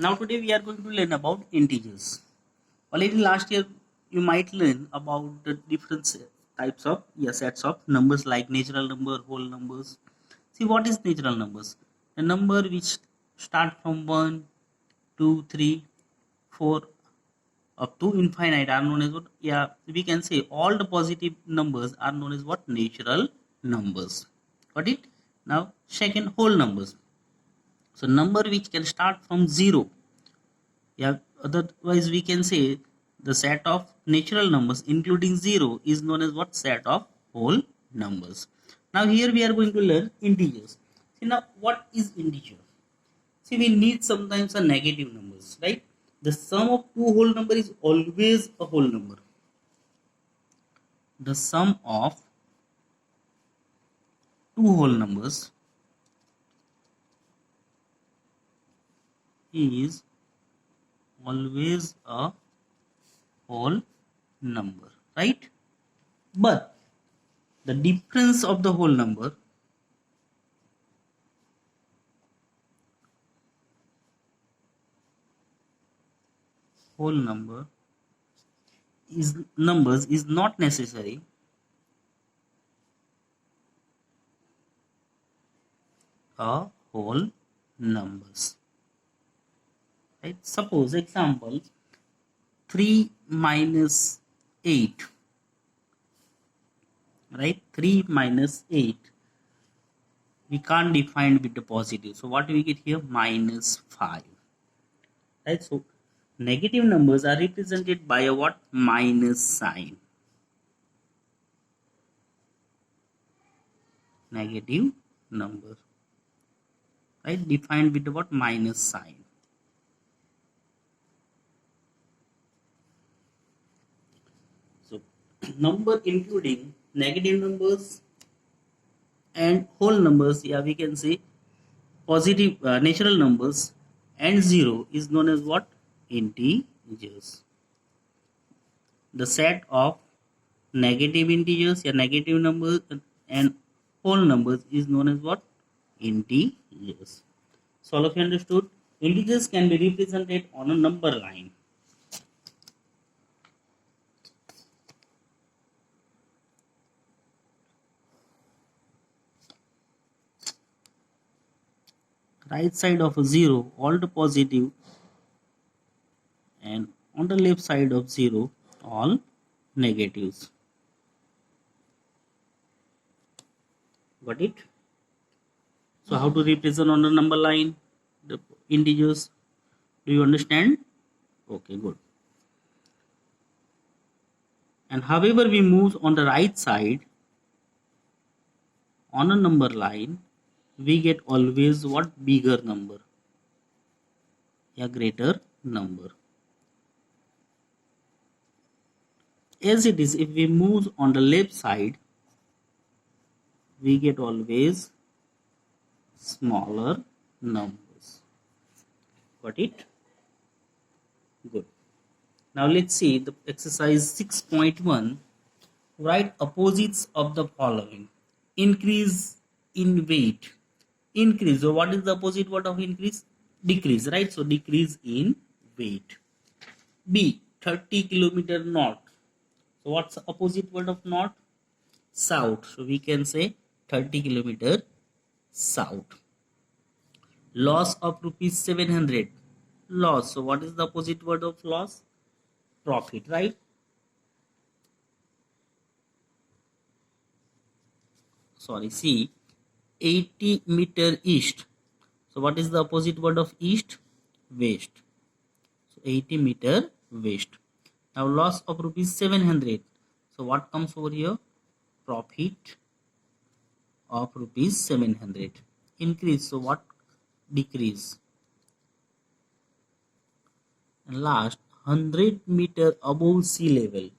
Now today we are going to learn about integers. Already last year you might learn about the different types of sets of numbers like natural number, whole numbers. See what is natural numbers? The number which start from 1, 2, 3, 4 up to infinite are known as what? Yeah, we can say all the positive numbers are known as what? Natural numbers. Got it? Now second, whole numbers. So number which can start from 0. Yeah, otherwise we can say the set of natural numbers including 0 is known as what? Set of whole numbers. Now here we are going to learn integers. See now what is integer? See we need sometimes a negative numbers, right? The sum of two whole number is always a whole number. The sum of two whole numbers is always a whole number, right? But the difference of the whole number is not necessary a whole numbers, right? Suppose example 3 minus 8, right? 3 minus 8 we can't define with the positive, so what we get here? Minus 5, right? So negative numbers are represented by a what? Minus sign. Negative number, right? Defined with the what? Minus sign. So number including negative numbers and whole numbers, yeah, we can say positive natural numbers and 0 is known as what? Integers. The set of negative integers, yeah, negative numbers and whole numbers is known as what? Integers. So all of you understood? Integers can be represented on a number line. Right side of a 0 all the positive, and on the left side of 0 all negatives. Got it? So how to represent on the number line the integers? Do you understand? Okay, good. And however we move on the right side on a number line, we get always what? Bigger number, a greater number. As it is, if we move on the left side, we get always smaller numbers. Got it? Good. Now let's see the exercise 6.1. Write opposites of the following. Increase in weight. Increase. So what is the opposite word of increase? Decrease, right? So decrease in weight. B. 30 kilometer north. So what's the opposite word of north? South. So we can say 30 kilometer south. Loss of rupees 700. Loss. So what is the opposite word of loss? Profit, right? Sorry, C. 80 meter east. So what is the opposite word of east? West. So 80 meter west. Now loss of rupees 700. So what comes over here? Profit of rupees 700. Increase. So what? Decrease. And last, 100 meter above sea level.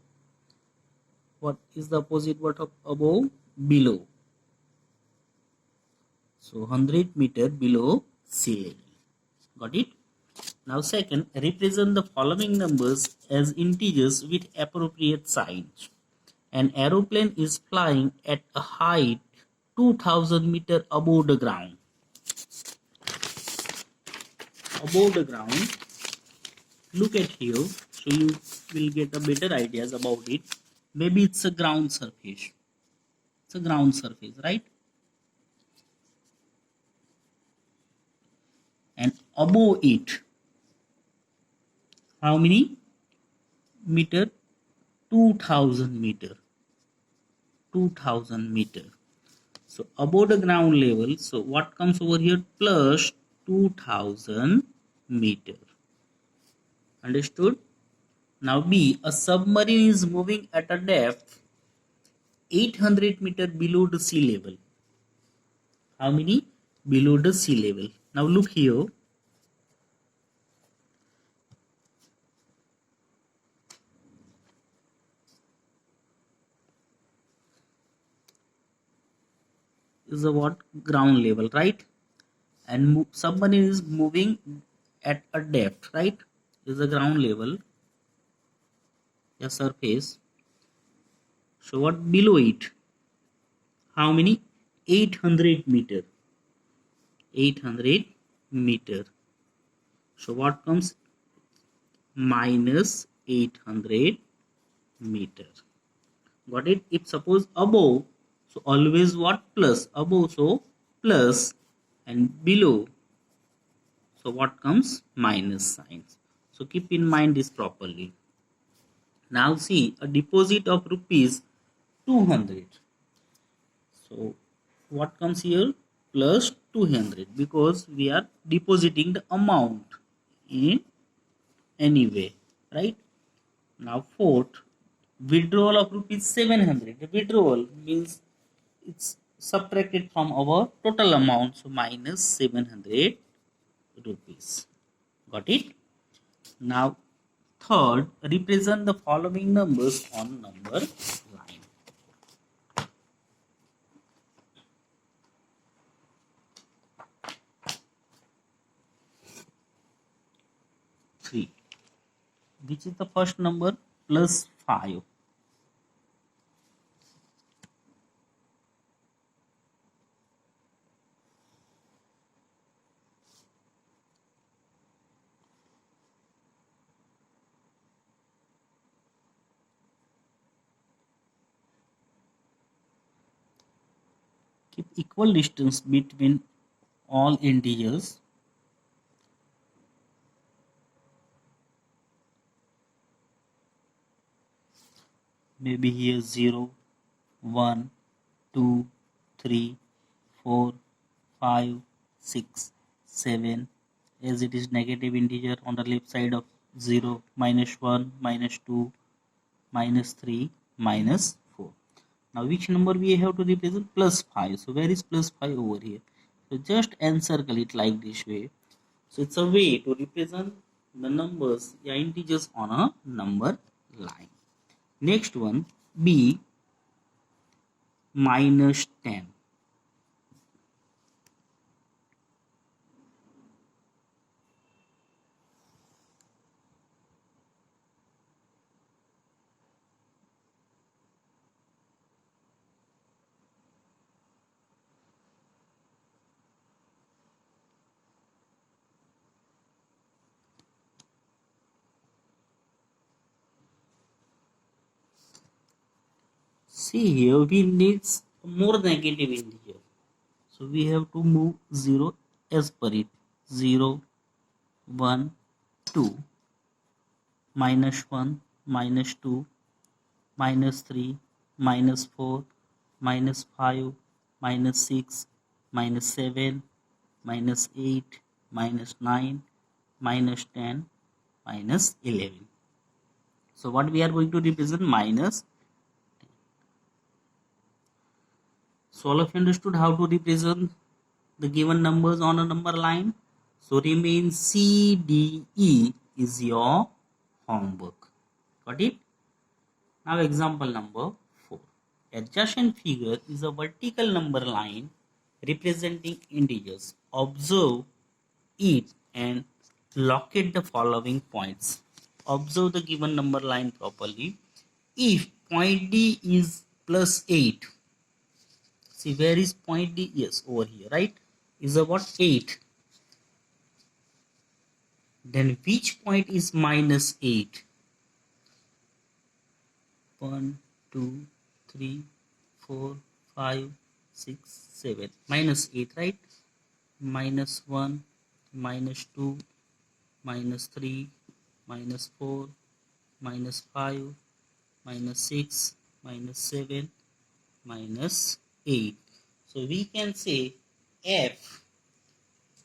What is the opposite word of above? Below. So 100 meter below sea level. Got it? Now second, represent the following numbers as integers with appropriate signs. An aeroplane is flying at a height 2000 meter above the ground. above the ground, look at here, so you will get a better ideas about it. Maybe it's a ground surface. It's a ground surface, right? And above it, how many meter? 2000 meter. 2000 meter. So above the ground level, so what comes over here? Plus 2000 meter. Understood? Now B, a submarine is moving at a depth 800 meter below the sea level. How many? Below the sea level. Now look here. Is a what? Ground level, right? And submarine is moving at a depth, right? Is the ground level, a surface. So what below it? How many? 800 meter. 800 meter. So what comes? Minus 800 meter. Got it? If suppose above, so always what? Plus. Above, so plus, and below, so what comes? Minus signs. So keep in mind this properly. Now see, a deposit of rupees 200. So what comes here? Plus 200, because we are depositing the amount in any way, right? Now fourth, withdrawal of rupees 700. The withdrawal means it's subtracted from our total amount, so minus 700 rupees. Got it? Now third, represent the following numbers on number line. 3. Which is the first number? Plus 5. Keep equal distance between all integers. Maybe here 0, 1, 2, 3, 4, 5, 6, 7. As it is negative integer on the left side of 0, minus 1, minus 2, minus 3, minus 4. Now which number we have to represent? Plus 5. So where is plus 5? Over here. So just encircle it like this way. So it's a way to represent the numbers, integers on a number line. Next one, B, minus 10. See here, we need more negative integer. So we have to move 0 as per it. 0, 1, 2, minus 1, minus 2, minus 3, minus 4, minus 5, minus 6, minus 7, minus 8, minus 9, minus 10, minus 11. So what we are going to represent? Minus. So all of you understood how to represent the given numbers on a number line. So remain C, D, E is your homework. Got it? Now example number 4. Adjacent figure is a vertical number line representing integers. Observe it and locate the following points. Observe the given number line properly. If point D is plus 8, see where is point D? Yes, over here, right? Is a what? 8. Then which point is minus 8? 1, 2, 3, 4, 5, 6, 7. Minus 8, right? Minus 1, minus 2, minus 3, minus 4, minus 5, minus 6, minus 7, minus 8. So we can say F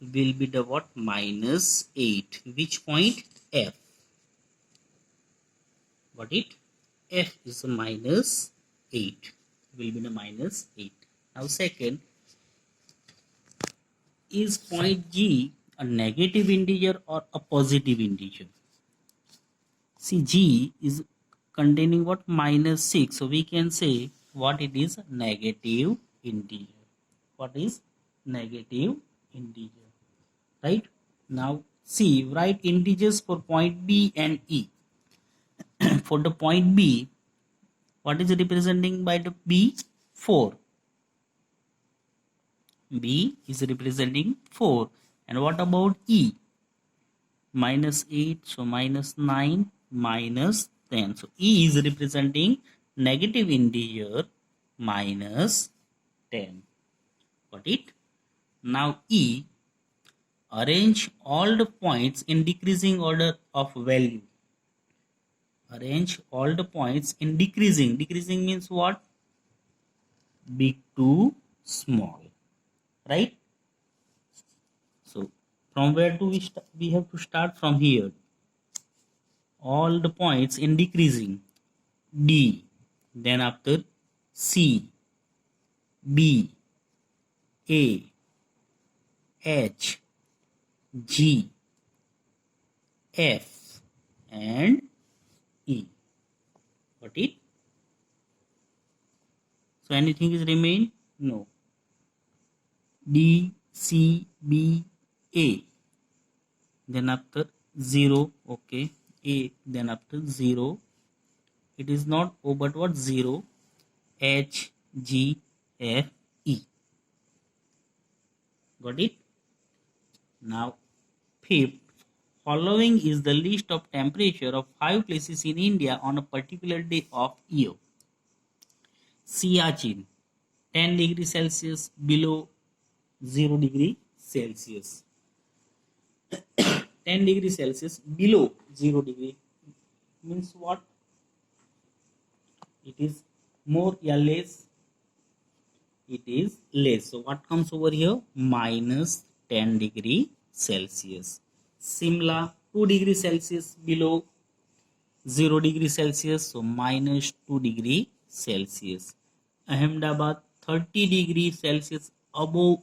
will be the what? Minus 8. Which point? F. Got it? F is a minus 8. Will be the minus 8. Now second, is point G a negative integer or a positive integer? See, G is containing what? Minus 6. So we can say what it is? Negative integer. What is negative integer? Right? Now see, write integers for point B and E. For the point B, what is representing by the B? 4. B is representing 4. And what about E? Minus 8, so minus 9, minus 10. So E is representing negative integer minus 10. Got it? Now E, arrange all the points in decreasing order of value. Arrange all the points in decreasing. Decreasing means what? Big to small. Right? So from where do we have to start from here. All the points in decreasing. D, then after C, B, A, H, G, F and E. Got it? So anything is remain? No. D, C, B, A. Then after 0, okay. A, then after 0. It is not O but what? 0. H, G, F, E. Got it? Now, fifth, following is the list of temperature of 5 places in India on a particular day of year. Siachen, 10 degrees Celsius below 0 degree Celsius. 10 degrees Celsius below 0 degree means what? It is more or less? It is less. So what comes over here? Minus 10 degree Celsius. Simla, 2 degree Celsius below 0 degree Celsius. So minus 2 degree Celsius. Ahmedabad, 30 degree Celsius above.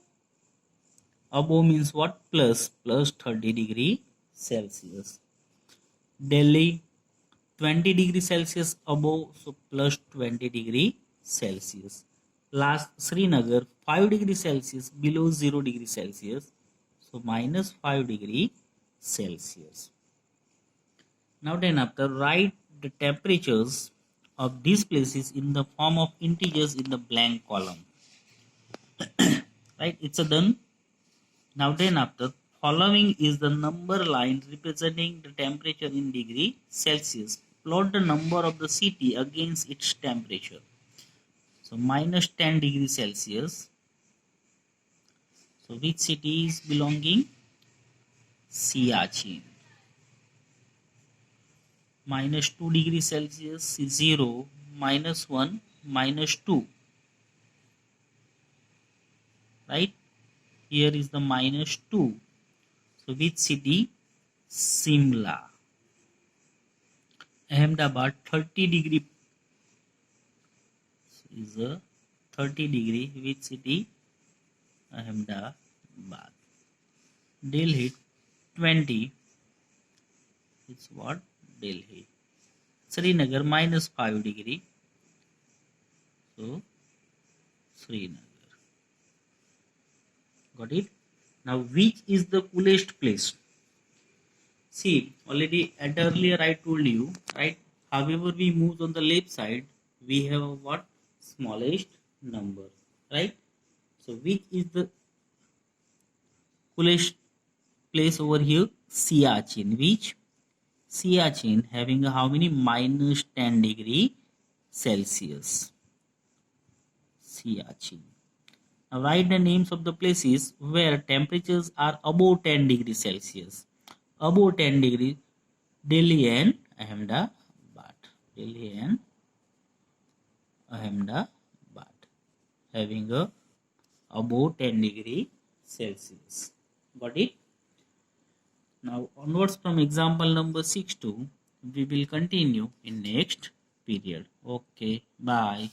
Above means what? Plus 30 degree Celsius. Delhi, 20 degree Celsius above, so plus 20 degree Celsius. Last, Srinagar, 5 degree Celsius below 0 degree Celsius, so minus 5 degree Celsius. Now then after, write the temperatures of these places in the form of integers in the blank column. Right, it's a done. Now then after, following is the number line representing the temperature in degree Celsius. Plot the number of the city against its temperature. So minus 10 degree Celsius. So which city is belonging? Siachen. Minus 2 degree Celsius is 0, minus 1, minus 2. Right? Here is the minus 2. So which city? Simla. Ahmedabad, 30 degree is a 30 degree. Which city? Ahmedabad. Delhi, 20. It's what? Delhi. Srinagar, minus 5 degree. So Srinagar. Got it? Now which is the coolest place? See, already at earlier I told you, right? However we move on the left side, we have a what? Smallest number, right? So which is the coolest place over here? Siachen. Which? Siachen, having how many? Minus 10 degree Celsius. Siachen. Now write the names of the places where temperatures are above 10 degrees Celsius. Above 10 degree, Delhi and Ahmedabad. Delhi and Ahmedabad, having a above 10 degree Celsius. Got it? Now onwards from example number 6 to we will continue in next period. Okay, bye.